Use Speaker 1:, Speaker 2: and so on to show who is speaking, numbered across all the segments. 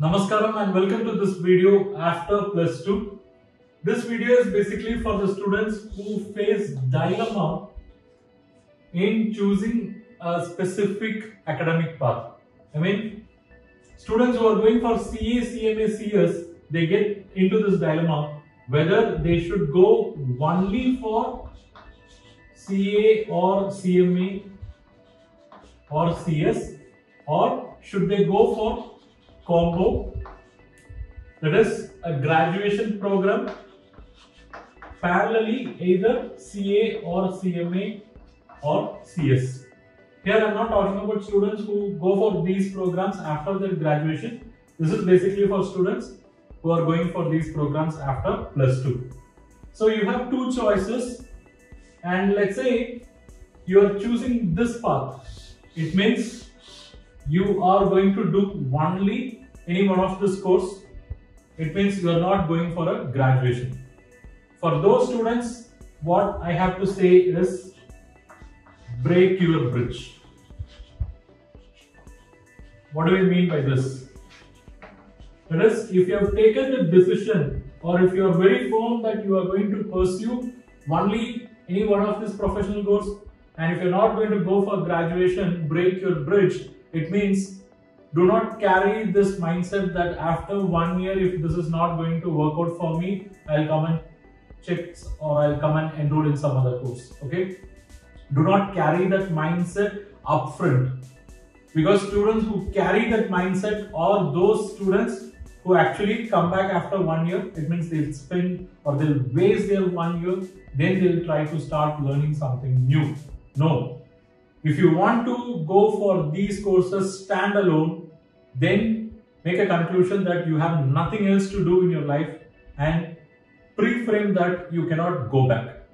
Speaker 1: Namaskaram and welcome to this video after plus 2. This video is basically for the students who face dilemma in choosing a specific academic path. Students who are going for CA, CMA, CS, they get into this dilemma whether they should go only for CA or CMA or CS, or should they go for combo, that is a graduation program parallelly either CA or CMA or CS. Here I am not talking about students who go for these programs after their graduation. This is basically for students who are going for these programs after plus 2. So you have two choices, and let's say you are choosing this path. It means you are going to do only any one of this course. It means you are not going for a graduation. For those students, what I have to say is break your bridge. What do we mean by this? That is, if you have taken the decision, or if you are very firm that you are going to pursue only any one of this professional course, and if you are not going to go for graduation, break your bridge. It means do not carry this mindset that after 1 year, if this is not going to work out for me, I'll come and check or I'll come and enroll in some other course. Okay? Do not carry that mindset upfront, because students who carry that mindset are those students who actually come back after 1 year. It means they'll spend or they'll waste their 1 year, then they'll try to start learning something new. No. If you want to go for these courses standalone, then make a conclusion that you have nothing else to do in your life and pre-frame that you cannot go back.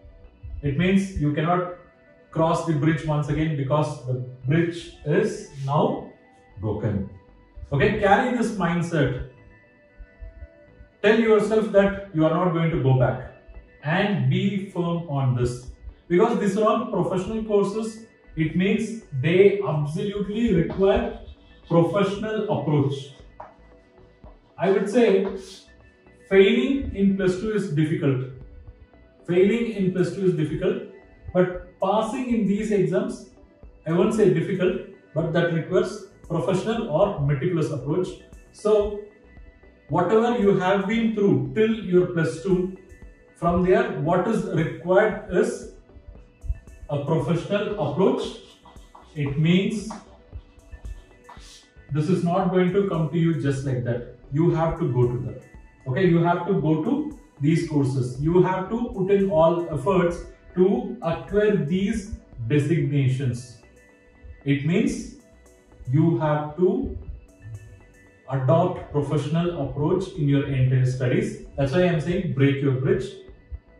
Speaker 1: It means you cannot cross the bridge once again because the bridge is now broken. Okay, carry this mindset. Tell yourself that you are not going to go back and be firm on this, because these are all professional courses. It means they absolutely require professional approach. I would say failing in plus 2 is difficult. Failing in plus 2 is difficult, but passing in these exams, I won't say difficult, but that requires professional or meticulous approach. So whatever you have been through till your plus 2, from there what is required is a professional approach. It means this is not going to come to you just like that. You have to go to that. Okay, you have to go to these courses. You have to put in all efforts to acquire these designations. It means you have to adopt professional approach in your entire studies. That's why I am saying break your bridge.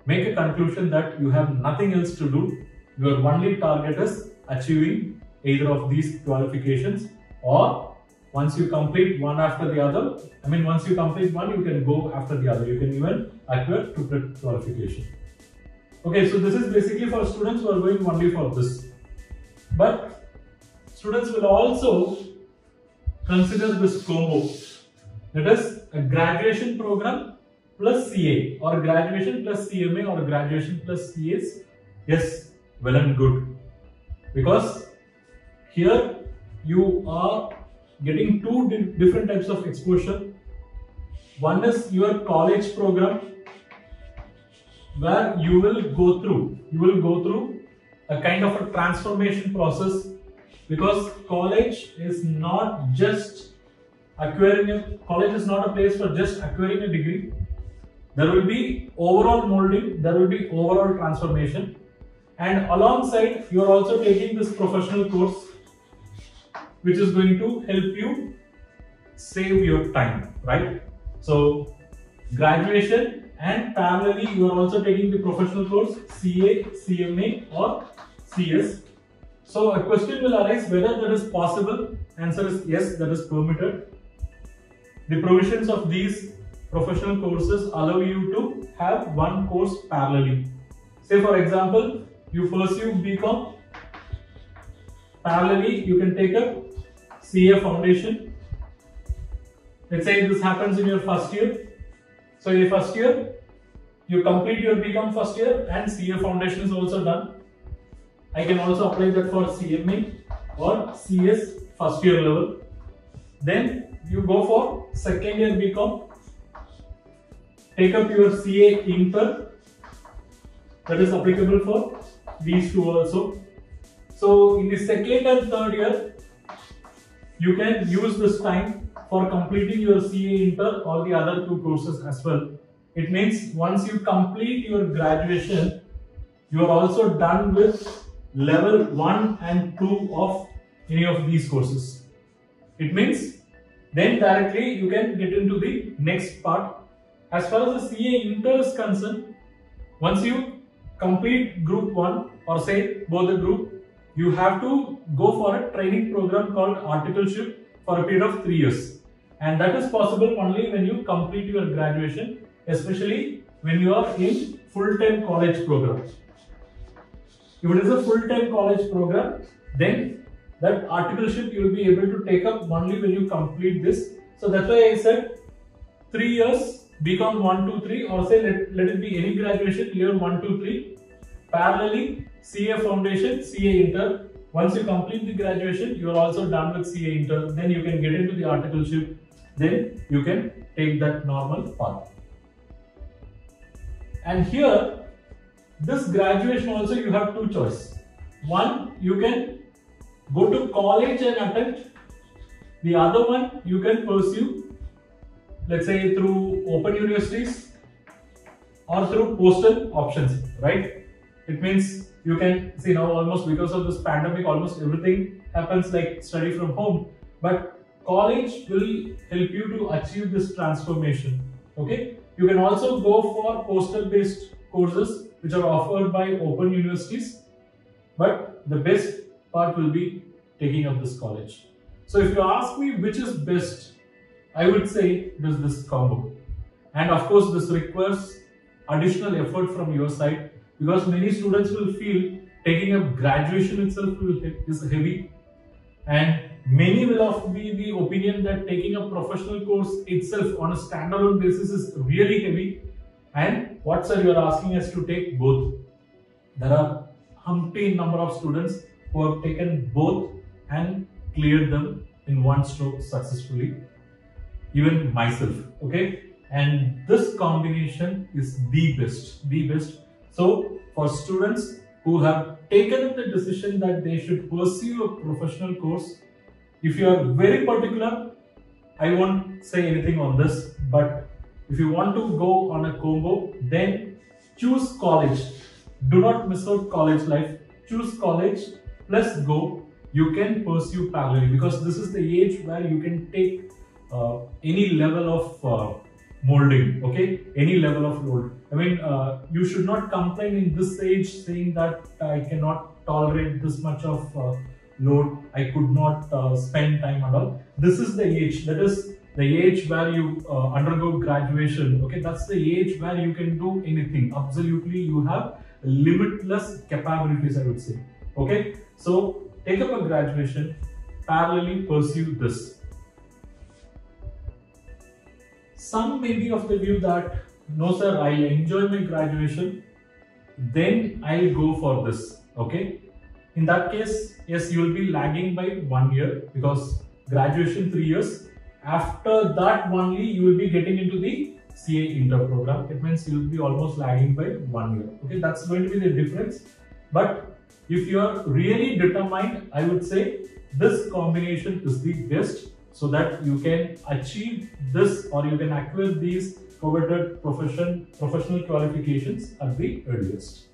Speaker 1: Make a conclusion that you have nothing else to do. Your only target is achieving either of these qualifications, or once you complete one after the other, once you complete one, you can go after the other. You can even acquire triplet qualification. Okay, so this is basically for students who are going only for this. But students will also consider this combo. That is a graduation program plus CA, or graduation plus CMA, or graduation plus CS. Yes, well and good, because here you are getting two different types of exposure. One is your college program, where you will go through a kind of a transformation process, because college is not a place for just acquiring a degree. There will be overall molding, there will be overall transformation. And alongside, you are also taking this professional course, which is going to help you save your time, right? So graduation, and parallelly you are also taking the professional course CA, CMA or CS. So a question will arise whether that is possible. Answer is yes, that is permitted. The provisions of these professional courses allow you to have one course parallelly. Say for example, you pursue BCom, parallelly you can take a CA foundation, Let's say this happens in your first year. So in your first year, you complete your BCom first year and CA foundation is also done. I can also apply that for CMA or CS first year level. Then you go for second year BCom, take up your CA Inter, that is applicable for these two also. So in the second and third year, you can use this time for completing your CA Inter or the other two courses as well. It means once you complete your graduation, you are also done with level 1 and 2 of any of these courses. It means then directly you can get into the next part. As far as the CA Inter is concerned, once you complete group 1 or say both the group, you have to go for a training program called articleship for a period of 3 years. And that is possible only when you complete your graduation, especially when you are in full-time college program. If it is a full-time college program, then that articleship you will be able to take up only when you complete this. So that's why I said 3 years, BCom 1, 2, 3, or say let it be any graduation, year 1, 2, 3. Parallelly, CA Foundation, CA Inter. Once you complete the graduation, you are also done with CA Inter. Then you can get into the articleship. Then you can take that normal path. And here, this graduation also you have two choices. One, you can go to college and attempt. The other one, you can pursue, let's say through open universities or through postal options, right? It means you can see now almost because of this pandemic, almost everything happens like study from home. But college will help you to achieve this transformation. Okay, you can also go for postal based courses which are offered by open universities, but the best part will be taking up this college. So if you ask me which is best, I would say it is this combo. And of course this requires additional effort from your side, because many students will feel taking up graduation itself is heavy, and many will have the opinion that taking a professional course itself on a standalone basis is really heavy. And what sir, you are asking us to take both. There are umpteen number of students who have taken both and cleared them in one stroke successfully. Even myself, okay? And this combination is the best. So for students who have taken up the decision that they should pursue a professional course, if you are very particular, I won't say anything on this, but if you want to go on a combo, then choose college. Do not miss out college life. Choose college plus go. You can pursue parallelly, because this is the age where you can take any level of molding, okay? Any level of load. I mean, you should not complain in this age saying that I cannot tolerate this much of load, I could not spend time and all. This is the age, that is the age where you undergo graduation, okay? That's the age where you can do anything. Absolutely, you have limitless capabilities, I would say, okay? So take up a graduation, parallelly pursue this. Some may be of the view that, no sir, I enjoy my graduation, then I'll go for this, okay? In that case, yes, you will be lagging by 1 year, because graduation 3 years. After that only you will be getting into the CA Inter program. It means you will be almost lagging by 1 year. Okay, that's going to be the difference. But if you are really determined, I would say this combination is the best, so that you can achieve this, or you can acquire these coveted professional qualifications at the earliest.